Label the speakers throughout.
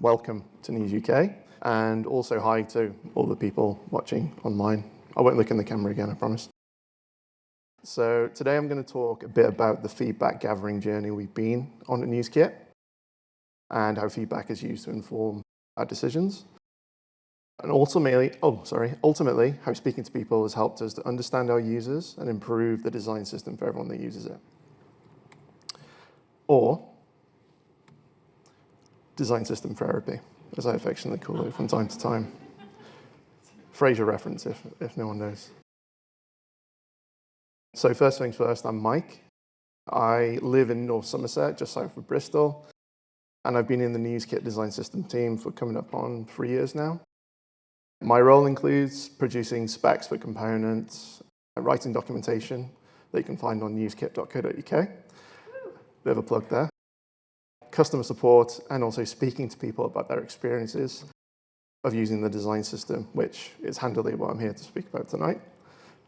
Speaker 1: Welcome to News UK, and also hi to all the people watching online. I won't look in the camera again, I promise. So today I'm going to talk a bit about the feedback gathering journey we've been on at NewsKit and how feedback is used to inform our decisions. And ultimately, how speaking to people has helped us to understand our users and improve the design system for everyone that uses it. Or design system therapy, as I affectionately call it from time to time. Frasier reference, if no one knows. So first things first, I'm Mike. I live in North Somerset, just south of Bristol, and I've been in the NewsKit design system team for coming up on 3 years now. My role includes producing specs for components, writing documentation that you can find on newskit.co.uk. Bit of a plug there. Customer support, and also speaking to people about their experiences of using the design system, which is handily what I'm here to speak about tonight,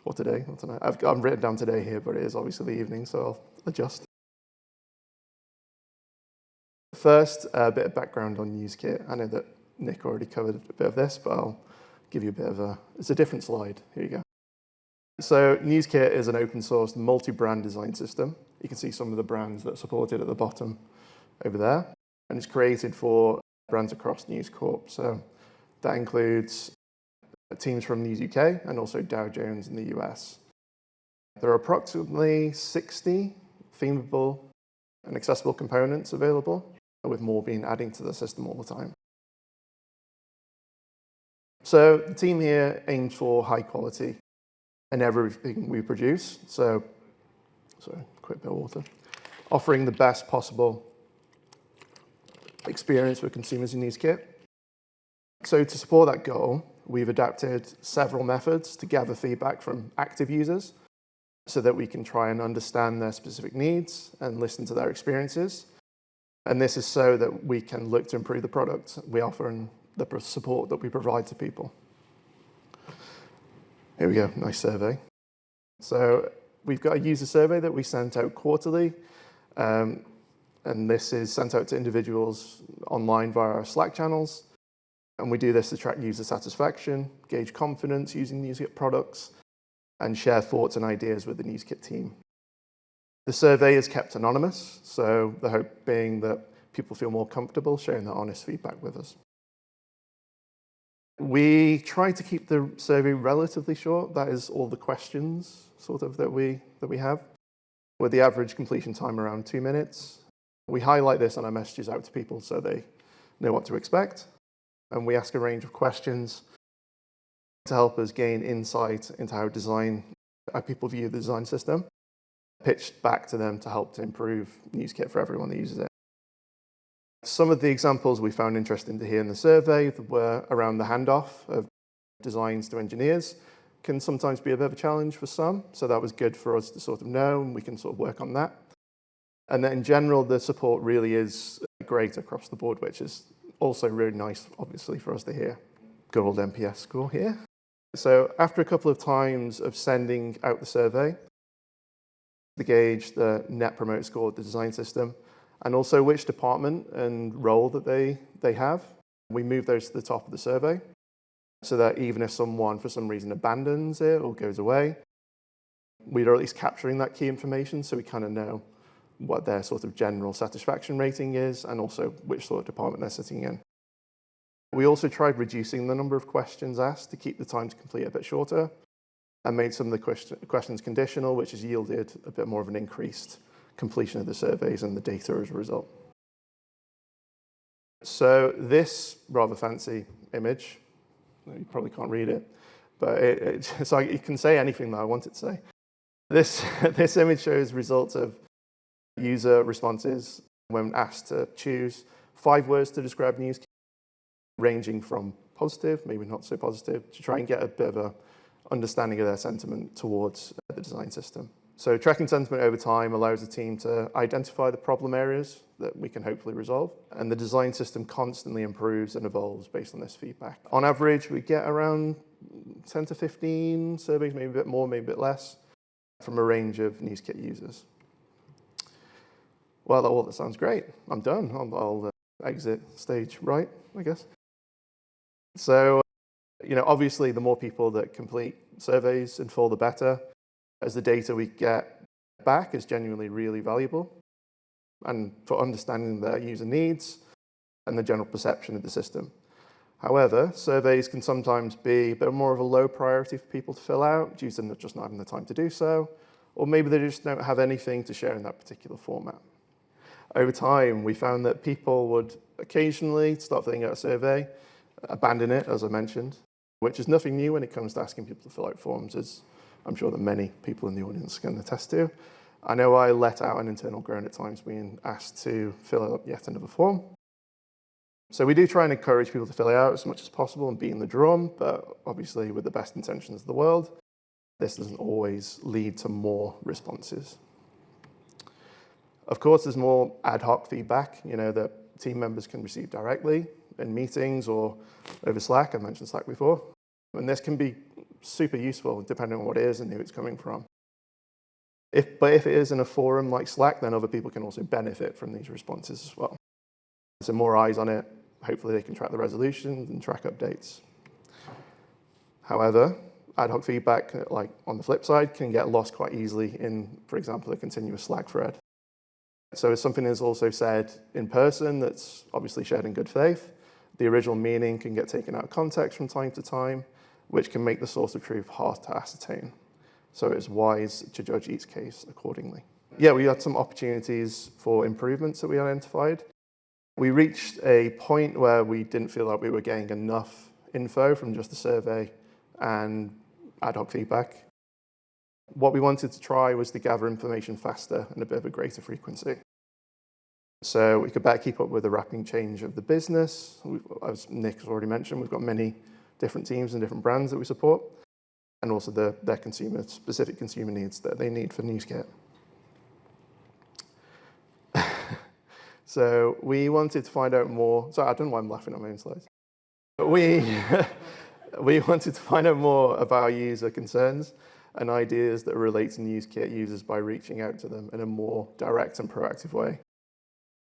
Speaker 1: or today, or tonight. I've written down today here, but it is obviously the evening, so I'll adjust. First, a bit of background on NewsKit. I know that Nick already covered a bit of this, but I'll give you a bit of it's a different slide. Here you go. So NewsKit is an open source multi-brand design system. You can see some of the brands that are supported at the bottom over there, and it's created for brands across News Corp. So that includes teams from News UK and also Dow Jones in the US. There are approximately 60 themable and accessible components available, with more being adding to the system all the time. So the team here aims for high quality in everything we produce. So, sorry, quick bit of water. Offering the best possible experience for consumers in NewsKit. So to support that goal, we've adapted several methods to gather feedback from active users so that we can try and understand their specific needs and listen to their experiences. And this is so that we can look to improve the product we offer and the support that we provide to people. Here we go, nice survey. So we've got a user survey that we sent out quarterly. And this is sent out to individuals online via our Slack channels. And we do this to track user satisfaction, gauge confidence using NewsKit products, and share thoughts and ideas with the NewsKit team. The survey is kept anonymous, so the hope being that people feel more comfortable sharing their honest feedback with us. We try to keep the survey relatively short. That is all the questions that we have, with the average completion time around 2 minutes. We highlight this on our messages out to people so they know what to expect. And we ask a range of questions to help us gain insight into how people view the design system, pitched back to them to help to improve NewsKit for everyone that uses it. Some of the examples we found interesting to hear in the survey were around the handoff of designs to engineers. Can sometimes be a bit of a challenge for some, so that was good for us to know, and we can work on that. And then in general, the support really is great across the board, which is also really nice, obviously, for us to hear. Good old NPS score here. So after a couple of times of sending out the survey, to gauge the net promoter score of the design system, and also which department and role that they have, we move those to the top of the survey, so that even if someone, for some reason, abandons it or goes away, we're at least capturing that key information so we kind of know what their general satisfaction rating is, and also which department they're sitting in. We also tried reducing the number of questions asked to keep the time to complete a bit shorter, and made some of the questions conditional, which has yielded a bit more of an increased completion of the surveys and the data as a result. So this rather fancy image, you probably can't read it, but so you can say anything that I want it to say. This image shows results of user responses when asked to choose 5 words to describe NewsKit, ranging from positive, maybe not so positive, to try and get a bit of a understanding of their sentiment towards the design system. So tracking sentiment over time allows the team to identify the problem areas that we can hopefully resolve, and the design system constantly improves and evolves based on this feedback. On average, we get around 10 to 15 surveys, maybe a bit more, maybe a bit less, from a range of NewsKit users. Well, that sounds great. I'm done. I'll exit stage right, I guess. So, obviously the more people that complete surveys in full, the better, as the data we get back is genuinely really valuable and for understanding their user needs and the general perception of the system. However, surveys can sometimes be a bit more of a low priority for people to fill out due to them just not having the time to do so, or maybe they just don't have anything to share in that particular format. Over time, we found that people would occasionally start filling out a survey, abandon it, as I mentioned, which is nothing new when it comes to asking people to fill out forms, as I'm sure that many people in the audience can attest to. I know I let out an internal groan at times being asked to fill out yet another form. So we do try and encourage people to fill it out as much as possible and be in the drum, but obviously with the best intentions of the world, this doesn't always lead to more responses. Of course, there's more ad hoc feedback, that team members can receive directly in meetings or over Slack. I mentioned Slack before. And this can be super useful depending on what it is and who it's coming from. But if it is in a forum like Slack, then other people can also benefit from these responses as well. So more eyes on it, hopefully they can track the resolutions and track updates. However, ad hoc feedback, like on the flip side, can get lost quite easily in, for example, a continuous Slack thread. So if something is also said in person that's obviously shared in good faith, the original meaning can get taken out of context from time to time, which can make the source of truth hard to ascertain. So it's wise to judge each case accordingly. Yeah, we had some opportunities for improvements that we identified. We reached a point where we didn't feel like we were getting enough info from just the survey and ad hoc feedback. What we wanted to try was to gather information faster and a bit of a greater frequency. So we could better keep up with the rapid change of the business. As Nick has already mentioned, we've got many different teams and different brands that we support, and also their specific consumer needs that they need for Newskit. So we wanted to find out more. Sorry, I don't know why I'm laughing at my own slides. But we wanted to find out more about our user concerns and ideas that relate to Newskit users by reaching out to them in a more direct and proactive way.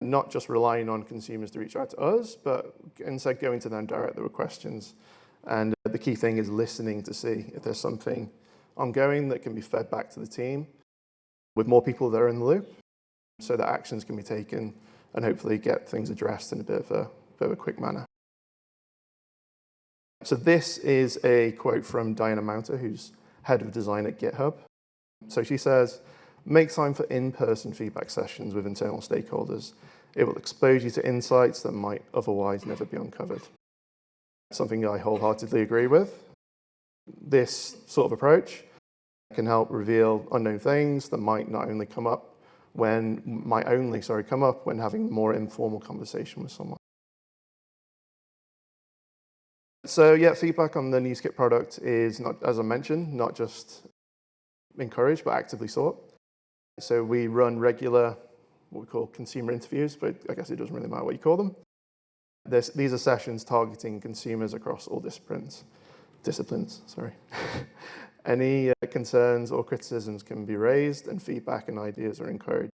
Speaker 1: Not just relying on consumers to reach out to us, but instead going to them directly with questions. And the key thing is listening to see if there's something ongoing that can be fed back to the team with more people that are in the loop so that actions can be taken and hopefully get things addressed in a bit of a quick manner. So this is a quote from Diana Mounter, who's head of design at GitHub. So she says, "Make time for in-person feedback sessions with internal stakeholders. It will expose you to insights that might otherwise never be uncovered." Something I wholeheartedly agree with. This sort of approach can help reveal unknown things that might only come up when having more informal conversation with someone. So yeah, feedback on the Newskit product is not, as I mentioned, not just encouraged, but actively sought. So we run regular, what we call consumer interviews, but I guess it doesn't really matter what you call them. These are sessions targeting consumers across all disciplines. Any concerns or criticisms can be raised, and feedback and ideas are encouraged.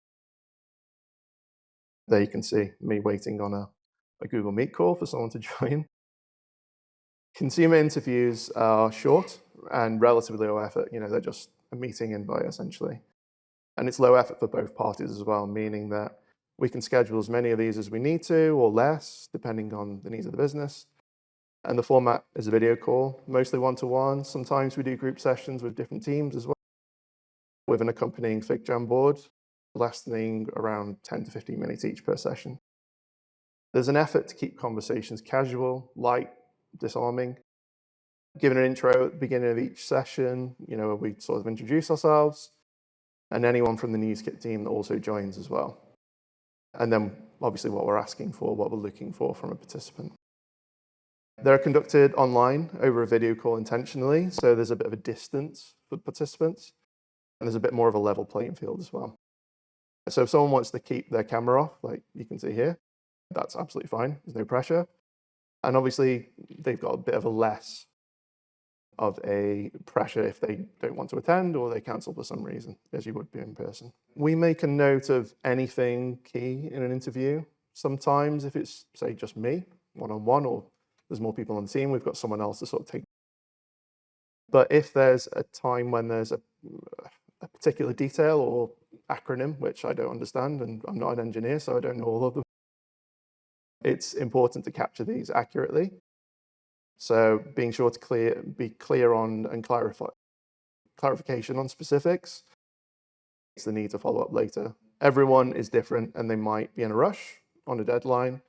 Speaker 1: There you can see me waiting on a Google Meet call for someone to join. Consumer interviews are short and relatively low effort. They're just a meeting invite, essentially. And it's low effort for both parties as well, meaning that we can schedule as many of these as we need to, or less, depending on the needs of the business. And the format is a video call, mostly one-to-one. Sometimes we do group sessions with different teams as well, with an accompanying FigJam board, lasting around 10 to 15 minutes each per session. There's an effort to keep conversations casual, light, disarming. Given an intro at the beginning of each session, we sort of introduce ourselves, and anyone from the Newskit team that also joins as well. And then obviously what we're asking for, what we're looking for from a participant. They're conducted online over a video call intentionally, so there's a bit of a distance for participants, and there's a bit more of a level playing field as well. So if someone wants to keep their camera off, like you can see here, that's absolutely fine. There's no pressure. And obviously, they've got a bit of a less of a pressure if they don't want to attend or they cancel for some reason, as you would be in person. We make a note of anything key in an interview. Sometimes if it's, say, just me, one-on-one, or there's more people on the team, we've got someone else to sort of take. But if there's a time when there's a particular detail or acronym, which I don't understand, and I'm not an engineer, so I don't know all of them, it's important to capture these accurately. So being sure to be clear on and clarification on specifics, it's the need to follow up later. Everyone is different and they might be in a rush on a deadline,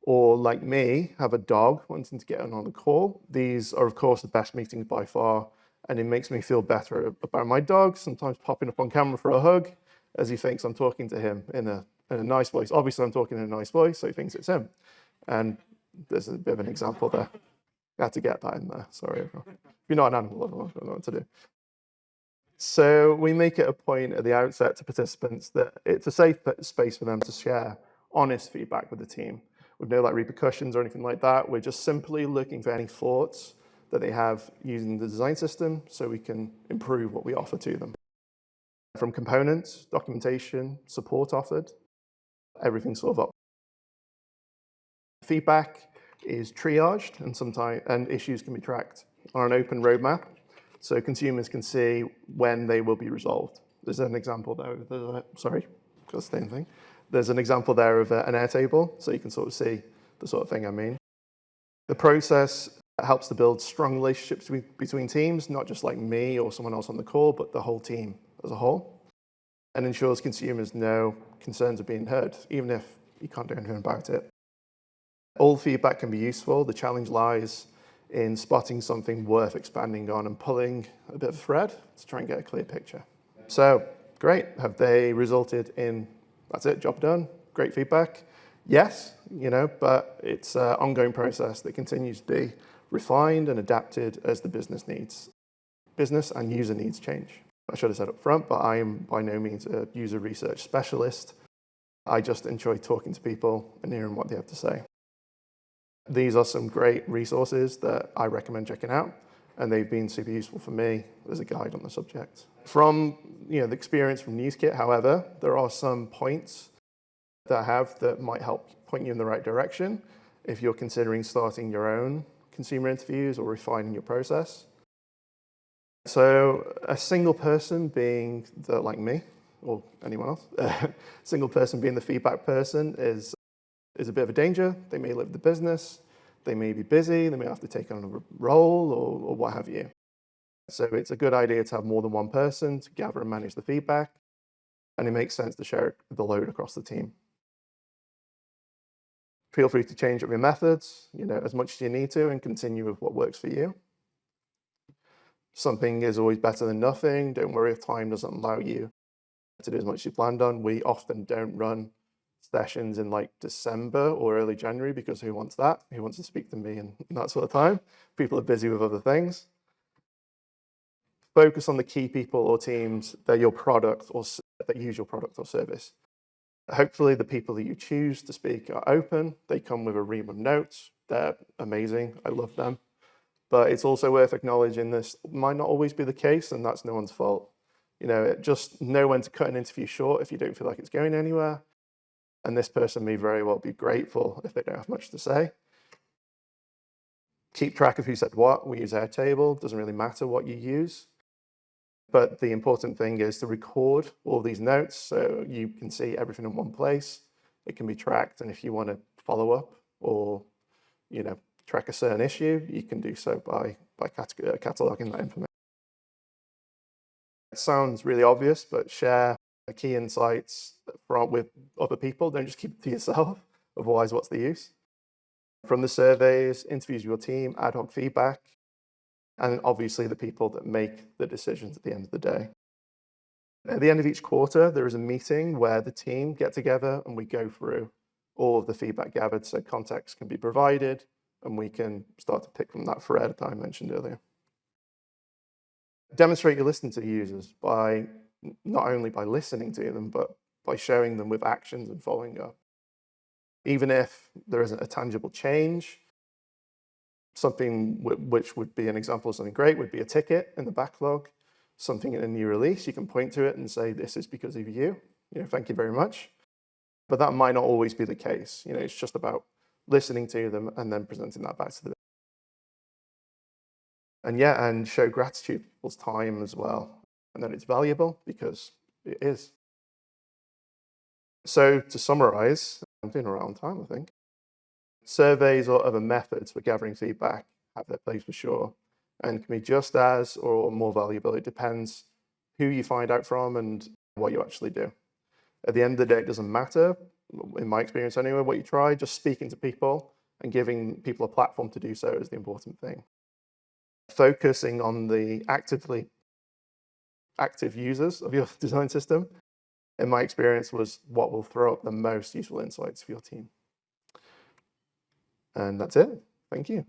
Speaker 1: or like me, have a dog wanting to get on the call. These are, of course, the best meetings by far, and it makes me feel better about my dog, sometimes popping up on camera for a hug, as he thinks I'm talking to him in a nice voice. Obviously, I'm talking in a nice voice, so he thinks it's him. And there's a bit of an example there. I had to get that in there, sorry. If you're not an animal lover, I don't know what to do. So we make it a point at the outset to participants that it's a safe space for them to share honest feedback with the team, with no repercussions or anything like that. We're just simply looking for any thoughts that they have using the design system so we can improve what we offer to them. From components, documentation, support offered, everything sort of up. Feedback is triaged and issues can be tracked on an open roadmap so consumers can see when they will be resolved. There's an example there. There's an example there of an Airtable, so you can sort of see the sort of thing I mean. The process helps to build strong relationships between teams, not just like me or someone else on the call, but the whole team as a whole, and ensures consumers know concerns are being heard, even if you can't do anything about it. All feedback can be useful. The challenge lies in spotting something worth expanding on and pulling a bit of a thread to try and get a clear picture. So, great. Have they resulted in, that's it, job done, great feedback? Yes, but it's an ongoing process that continues to be refined and adapted as the business and user needs change. I should have said up front, but I am by no means a user research specialist. I just enjoy talking to people and hearing what they have to say. These are some great resources that I recommend checking out, and they've been super useful for me as a guide on the subject. From the experience from NewsKit, however, there are some points that I have that might help point you in the right direction if you're considering starting your own consumer interviews or refining your process. So a single person being like me, or anyone else, single person being the feedback person is a bit of a danger. They may live the business, they may be busy, they may have to take on a role or what have you. So it's a good idea to have more than one person to gather and manage the feedback, and it makes sense to share the load across the team. Feel free to change up your methods, as much as you need to, and continue with what works for you. Something is always better than nothing. Don't worry if time doesn't allow you to do as much as you planned on. We often don't run sessions in December or early January because who wants that? Who wants to speak to me in that sort of time? People are busy with other things. Focus on the key people or teams that your product or that use your product or service. Hopefully the people that you choose to speak are open. They come with a ream of notes. They're amazing. I love them. But it's also worth acknowledging this might not always be the case, and that's no one's fault. Just know when to cut an interview short if you don't feel like it's going anywhere. And this person may very well be grateful if they don't have much to say. Keep track of who said what. We use Airtable. Doesn't really matter what you use. But the important thing is to record all these notes so you can see everything in one place. It can be tracked, and if you want to follow up or track a certain issue, you can do so by cataloging that information. It sounds really obvious, but share key insights with other people. Don't just keep it to yourself. Otherwise, what's the use? From the surveys, interviews with your team, ad hoc feedback, and obviously the people that make the decisions at the end of the day. At the end of each quarter, there is a meeting where the team get together and we go through all of the feedback gathered so context can be provided and we can start to pick from that thread that I mentioned earlier. Demonstrate you're listening to the users by not only by listening to them, but by showing them with actions and following up. Even if there isn't a tangible change, something which would be an example of something great would be a ticket in the backlog, something in a new release. You can point to it and say, this is because of you. Thank you very much. But that might not always be the case. It's just about listening to them and then presenting that back to them. And show gratitude for people's time as well. And that it's valuable, because it is. So to summarize, I'm doing around time, I think. Surveys or other methods for gathering feedback have their place for sure, and can be just as or more valuable. It depends who you find out from and what you actually do. At the end of the day, it doesn't matter, in my experience anyway, what you try. Just speaking to people and giving people a platform to do so is the important thing. Focusing on the active users of your design system, in my experience, was what will throw up the most useful insights for your team. And that's it. Thank you.